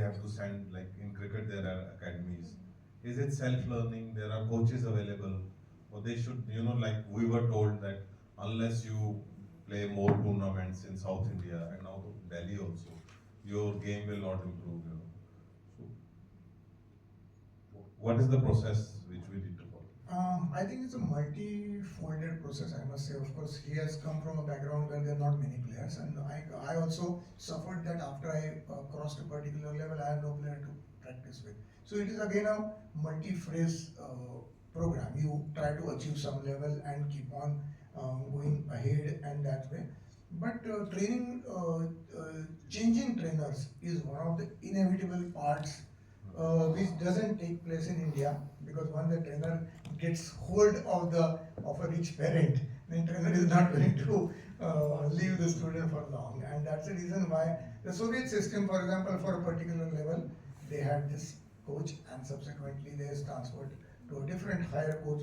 have to send, like in cricket there are academies. Is it self-learning? There are coaches available, or they should, like we were told that unless you play more tournaments in South India and now Delhi also, your game will not improve. So, what is the process which we need to follow? I think it's a multi-folded process, I must say. Of course, he has come from a background where there are not many players, and I also suffered that after I crossed a particular level, I had no player to practice with. So it is again a multi-phase program. You try to achieve some level and keep on going ahead, and that way. But changing trainers is one of the inevitable parts which doesn't take place in India, because when the trainer gets hold of a rich parent, then trainer is not going to leave the student for long, and that's the reason why the Soviet system, for example, for a particular level, they had this coach, and subsequently they is transferred to a different higher coach.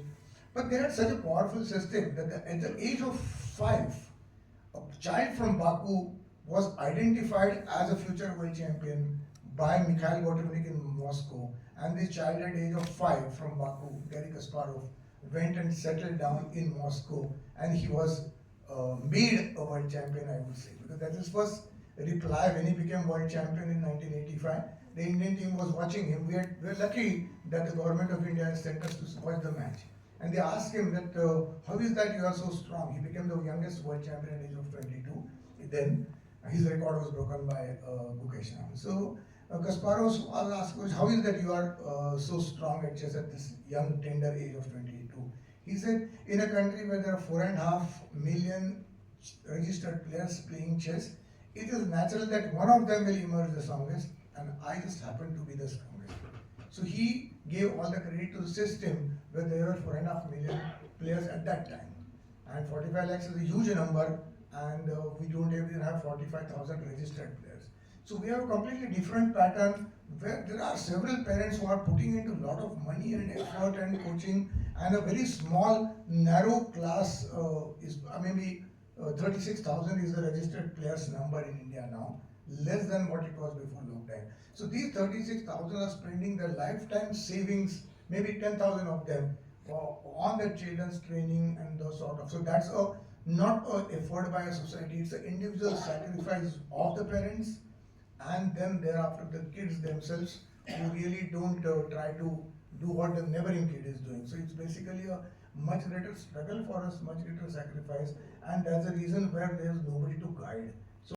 But they had such a powerful system that at the age of 5, a child from Baku was identified as a future world champion by Mikhail Botvinnik in Moscow, and this child at age of 5 from Baku, Garry Kasparov, went and settled down in Moscow, and he was made a world champion, I would say, because that's his first reply when he became world champion in 1985. The Indian team was watching him. We were lucky that the government of India sent us to watch the match. And they asked him that, how is that you are so strong? He became the youngest world champion at the age of 22. Then his record was broken by Gukesh Ram. So Kasparov was asked, how is that you are so strong at chess at this young, tender age of 22? He said, in a country where there are 4.5 million registered players playing chess, it is natural that one of them will emerge the strongest, and I just happen to be the strongest. So he gave all the credit to the system where there were 4.5 million players at that time. And 45 lakhs is a huge number, and we don't even have 45,000 registered players. So we have a completely different pattern where there are several parents who are putting into a lot of money and effort and coaching, and a very small, narrow class is maybe 36,000 is the registered players number in India now, less than what it was before lockdown. So these 36,000 are spending their lifetime savings, maybe 10,000 of them, on their children's training and those sort of. So that's not an effort by a society, it's an individual sacrifice of the parents, and then thereafter the kids themselves who really don't try to do what the neighboring kid is doing. So it's basically a much greater struggle for us, much greater sacrifice, and that's the reason where there's nobody to guide.